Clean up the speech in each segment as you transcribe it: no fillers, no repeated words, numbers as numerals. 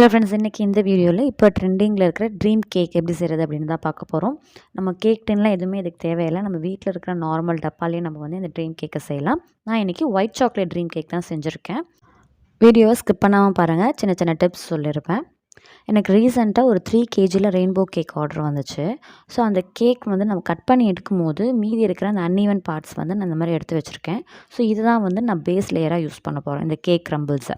Hello friends, இன்றைக்கி இந்த வீடியோவில் இப்போ ட்ரெண்டிங்கில் இருக்கிற ட்ரீம் கேக் எப்படி செய்கிறது அப்படின்னு தான் பார்க்க போகிறோம். நம்ம கேக் டின்லாம் எதுவுமே இதுக்கு தேவையில்லை. நம்ம வீட்டில் இருக்கிற நார்மல் டப்பாலேயே நம்ம வந்து இந்த ட்ரீம் கேக்கை செய்யலாம். நான் இன்றைக்கி ஒயிட் சாக்லேட் ட்ரீம் கேக் தான் செஞ்சுருக்கேன். வீடியோவை ஸ்கிப் பண்ணாமல் பாருங்கள், சின்ன சின்ன டிப்ஸ் சொல்லியிருப்பேன். எனக்கு ரீசெண்டாக ஒரு 3 kgயில் ரெயின்போ கேக் ஆர்டர் வந்துச்சு. ஸோ அந்த கேக் வந்து நம்ம கட் பண்ணி எடுக்கும்போது மீதி இருக்கிற அந்த அன்ஈவன் பார்ட்ஸ் வந்து நான் இந்த மாதிரி எடுத்து வச்சுருக்கேன். ஸோ இதுதான் வந்து நான் பேஸ் லேயராக யூஸ் பண்ண போகிறேன், இந்த கேக் க்ரம்பிள்ஸை.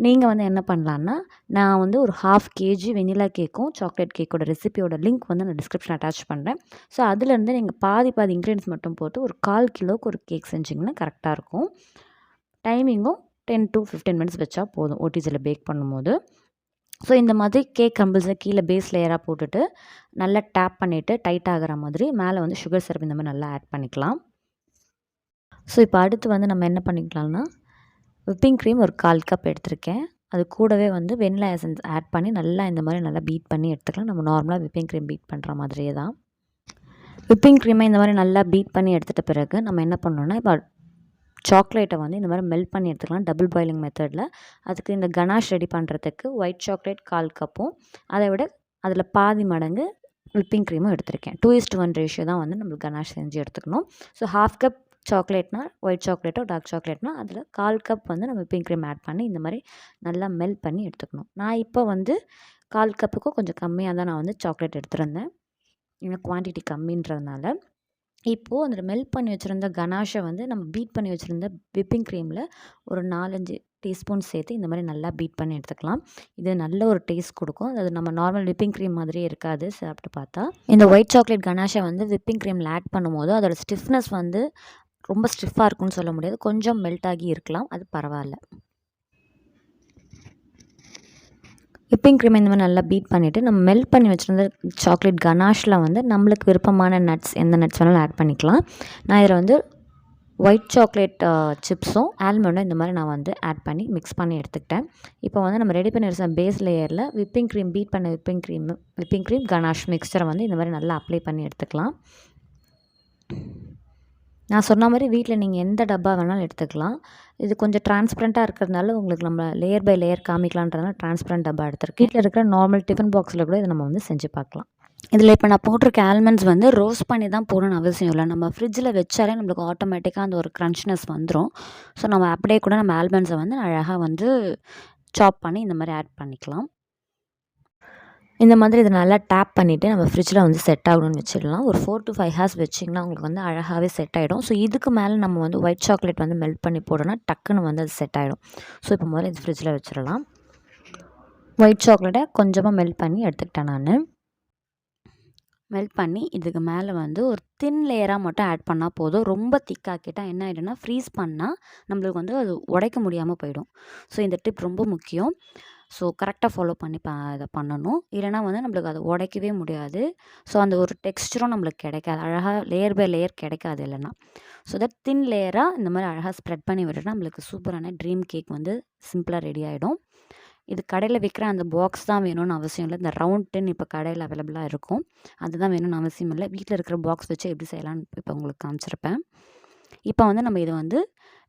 நீங்கள் வந்து என்ன பண்ணலான்னா, நான் வந்து ஒரு 1/2 kg வெனிலா கேக்கும் சாக்லேட் கேக்கோட ரெசிபியோட லிங்க் வந்து நான் டிஸ்கிரிப்ஷன் அட்டாச் பண்ணுறேன். ஸோ அதுலேருந்து நீங்கள் பாதி இன்க்ரீடியன்ஸ் மட்டும் போட்டு ஒரு 1/4 கிலோவுக்கு ஒரு கேக் செஞ்சிங்கன்னா கரெக்டாக இருக்கும். டைமிங்கும் 10 to 15 மினிட்ஸ் வச்சா போதும் ஓடிஜியில் பேக் பண்ணும்போது. ஸோ இந்த மாதிரி கேக் க்ரம்பிள்ஸை கீழே பேஸ் லேயராக போட்டுட்டு நல்லா டேப் பண்ணிவிட்டு டைட் ஆகிற மாதிரி மேலே வந்து சுகர் சிரப் இந்த மாதிரி நல்லா ஆட் பண்ணிக்கலாம். ஸோ இப்போ அடுத்து வந்து நம்ம என்ன பண்ணிக்கலாம்னா, விப்பிங் க்ரீம் ஒரு 1/4 கப் எடுத்திருக்கேன். அது கூடவே வந்து வெனிலா எசன்ஸ் ஆட் பண்ணி நல்லா இந்த மாதிரி நல்லா பீட் பண்ணி எடுத்துக்கலாம். நம்ம நார்மலாக விப்பிங் க்ரீம் பீட் பண்ணுற மாதிரியே தான். விப்பிங் க்ரீமை இந்த மாதிரி நல்லா பீட் பண்ணி எடுத்துகிட்ட பிறகு நம்ம என்ன பண்ணோன்னா, இப்போ சாக்லேட்டை வந்து இந்த மாதிரி மெல்ட் பண்ணி எடுத்துக்கலாம் டபுள் பாயிலிங் மெத்தடில். அதுக்கு இந்த கனாஷ் ரெடி பண்ணுறதுக்கு ஒயிட் சாக்லேட் 1/4 கப்பும் அதை விட அதில் பாதி மடங்கு விப்பிங் க்ரீமும் எடுத்திருக்கேன். 2:1 ரேஷியோ தான் வந்து நம்மளுக்கு கனாஷ் செஞ்சு எடுத்துக்கணும். ஸோ 1/2 கப் சாக்லேட்னா ஒயிட் சாக்லேட்டோ டார்க் சாக்லேட்னா அதில் 1/4 கப் வந்து நம்ம விப்பிங் க்ரீம் ஆட் பண்ணி இந்த மாதிரி நல்லா மெல்ட் பண்ணி எடுத்துக்கணும். நான் இப்போ வந்து 1/4 கப்புக்கும் கொஞ்சம் கம்மியாக தான் நான் வந்து சாக்லேட் எடுத்துருந்தேன், ஏன்னா குவான்டிட்டி கம்மின்றதுனால. இப்போது அதில் மெல்ட் பண்ணி வச்சுருந்த கனாஷை வந்து நம்ம பீட் பண்ணி வச்சுருந்த விப்பிங் க்ரீமில் ஒரு 4-5 டீஸ்பூன் சேர்த்து இந்த மாதிரி நல்லா பீட் பண்ணி எடுத்துக்கலாம். இது நல்ல ஒரு டேஸ்ட் கொடுக்கும். அது நம்ம நார்மல் விப்பிங் க்ரீம் மாதிரியே இருக்காது சாப்பிட்டு பார்த்தா. இந்த ஒயிட் சாக்லேட் கனாஷை வந்து விப்பிங் க்ரீமில் ஆட் பண்ணும்போது அதோடய ஸ்டிஃப்னஸ் வந்து ரொம்ப ஸ்டிஃபாக இருக்குன்னு சொல்ல முடியாது, கொஞ்சம் மெல்ட் ஆகி இருக்கலாம், அது பரவாயில்ல. விப்பிங் க்ரீமை இந்த மாதிரி நல்லா பீட் பண்ணிவிட்டு நம்ம மெல்ட் பண்ணி வச்சுருந்த சாக்லேட் கனாஷில் வந்து நம்மளுக்கு விருப்பமான நட்ஸ், எந்த நட்ஸ் வேணாலும் ஆட் பண்ணிக்கலாம். நான் இதில் வந்து ஒயிட் சாக்லேட் சிப்ஸும் ஆல்மண்டும் இந்த மாதிரி நான் வந்து ஆட் பண்ணி மிக்ஸ் பண்ணி எடுத்துக்கிட்டேன். இப்போ வந்து நம்ம ரெடி பண்ணி வச்ச பேஸ் லேயரில் விப்பிங் க்ரீம் பீட் பண்ண விப்பிங் க்ரீம் கனாஷ் மிக்சரை வந்து இந்த மாதிரி நல்லா அப்ளை பண்ணி எடுத்துக்கலாம். நான் சொன்ன மாதிரி வீட்டில் நீங்கள் எந்த டப்பா வேணாலும் எடுத்துக்கலாம். இது கொஞ்சம் டிரான்ஸ்பரண்ட்டாக இருக்கிறதுனால உங்களுக்கு நம்ம லேயர் பை லேயர் காமிக்கலான்றதுனால டிரான்ஸ்பரண்ட் டப்பா எடுத்துருக்கு. வீட்டில் இருக்கிற நார்மல் டிஃபன் பாக்ஸில் கூட இதை நம்ம வந்து செஞ்சு பார்க்கலாம். இதில் இப்போ நான் போட்டிருக்க ஆல்மண்ட்ஸ் வந்து ரோஸ்ட் பண்ணி தான் போடணும்னு அவசியம் இல்லை. நம்ம ஃப்ரிட்ஜில் வச்சாலே நம்மளுக்கு ஆட்டோமேட்டிக்காக அந்த ஒரு க்ரன்ச்னஸ் வந்துடும். ஸோ நம்ம அப்படியே கூட நம்ம ஆல்மண்ட்ஸை வந்து அழகாக வந்து சாப் பண்ணி இந்த மாதிரி ஆட் பண்ணிக்கலாம். இந்த மாதிரி இதை நல்லா டேப் பண்ணிவிட்டு நம்ம ஃப்ரிட்ஜில் வந்து செட் ஆகணும்னு வச்சிடலாம். ஒரு 4 to 5 ஹார்ஸ் வச்சிங்கன்னா உங்களுக்கு வந்து அழகாகவே செட் ஆகிடும். ஸோ இதுக்கு மேலே நம்ம வந்து ஒயிட் சாக்லேட் வந்து மெல்ட் பண்ணி போடோன்னா டக்குன்னு வந்து அது செட் ஆகிடும். ஸோ இப்போ முதல்ல இது ஃப்ரிட்ஜில் வச்சிடலாம். ஒயிட் சாக்லேட்டை கொஞ்சமாக மெல்ட் பண்ணி எடுத்துக்கிட்டேன் நான். மெல்ட் பண்ணி இதுக்கு மேலே வந்து ஒரு தின் லேயராக மட்டும் ஆட் பண்ணால் போதும். ரொம்ப திக்காக்கிட்டால் என்ன ஆகிடும்னா ஃப்ரீஸ் பண்ணால் நம்மளுக்கு வந்து அது உடைக்க முடியாமல் போயிடும். ஸோ இந்த டிப் ரொம்ப முக்கியம். ஸோ கரெக்டாக ஃபாலோ பண்ணி இதை பண்ணணும். இல்லைனா வந்து நம்மளுக்கு அதை உடைக்கவே முடியாது. ஸோ அந்த ஒரு டெக்ஸ்சரும் நம்மளுக்கு கிடைக்காது, அழகாக லேயர் பை லேயர் கிடைக்காது இல்லைனா. ஸோ தட் தின் லேயராக இந்த மாதிரி அழகாக ஸ்ப்ரெட் பண்ணி விட்டுட்டா நம்மளுக்கு சூப்பரான ட்ரீம் கேக் வந்து சிம்பிளாக ரெடி ஆகிடும். இது கடையில் விற்கிற அந்த பாக்ஸ் தான் வேணும்னு அவசியம் இல்லை. இந்த ரவுண்ட் டின் இப்போ கடையில் அவைலபிளாக இருக்கும், அதுதான் வேணும்னு அவசியம் இல்லை. வீட்டில் இருக்கிற பாக்ஸ் வச்சு எப்படி செய்யலான்னு இப்போ உங்களுக்கு காமிச்சிருப்பேன். இப்போ வந்து நம்ம இதை வந்து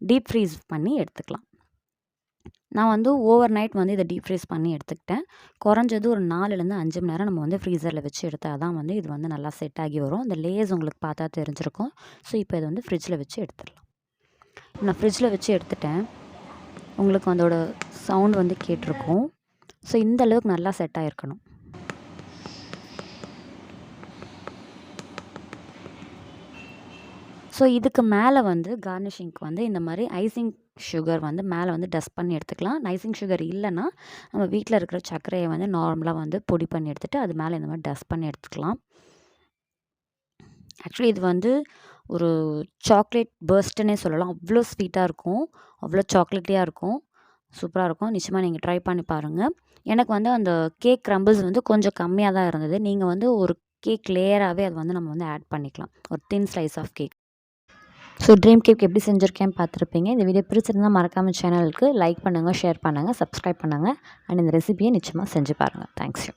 டீப் ஃப்ரீஸ் பண்ணி எடுத்துக்கலாம். நான் வந்து ஓவர் நைட் வந்து இதை டீப் ஃப்ரீஸ் பண்ணி எடுத்துக்கிட்டேன். குறைஞ்சது ஒரு 4-5 மணி நேரம் நம்ம வந்து ஃப்ரீசரில் வச்சு எடுத்தால் தான் வந்து இது வந்து நல்லா செட் ஆகி வரும். அந்த லேயர்ஸ் உங்களுக்கு பார்த்தா தெரிஞ்சிருக்கும். ஸோ இப்போ இதை வந்து ஃப்ரிட்ஜில் வச்சு எடுத்துடலாம். நான் ஃப்ரிட்ஜில் வச்சு எடுத்துட்டேன். உங்களுக்கு அதோட சவுண்ட் வந்து கேட்டிருக்கும். ஸோ இந்த அளவுக்கு நல்லா செட் ஆகிருக்கணும். ஸோ இதுக்கு மேலே வந்து கார்னிஷிங்க்கு வந்து இந்த மாதிரி ஐசிங் சுகர் வந்து மேலே வந்து டஸ்ட் பண்ணி எடுத்துக்கலாம். ஐசிங் சுகர் இல்லைன்னா நம்ம வீட்டில் இருக்கிற சர்க்கரையை வந்து நார்மலாக வந்து பொடி பண்ணி எடுத்துகிட்டு அது மேலே இந்த மாதிரி டஸ்ட் பண்ணி எடுத்துக்கலாம். ஆக்சுவலி இது வந்து ஒரு சாக்லேட் பர்ஸ்ட்டுன்னே சொல்லலாம். அவ்வளோ ஸ்வீட்டாக இருக்கும், அவ்வளோ சாக்லேட்டியாக இருக்கும், சூப்பராக இருக்கும். நிச்சயமாக நீங்கள் ட்ரை பண்ணி பாருங்கள். எனக்கு வந்து அந்த கேக் க்ரம்பிள்ஸ் வந்து கொஞ்சம் கம்மியாக தான் இருந்தது. நீங்கள் வந்து ஒரு கேக் லேயராகவே அது வந்து நம்ம வந்து ஆட் பண்ணிக்கலாம், ஒரு thin slice of cake. So dream cake எப்படி செஞ்சுருக்கேன்னு பார்த்துருப்பீங்க. இந்த வீடியோ பிடிச்சிருந்தால் மறக்காமல் சேனலுக்கு லைக் பண்ணுங்கள், ஷேர் பண்ணுங்கள், சப்ஸ்கிரைப் பண்ணுங்கள். அண்ட் இந்த ரெசிபியை நிச்சயமாக செஞ்சு பாருங்கள். Thanks you.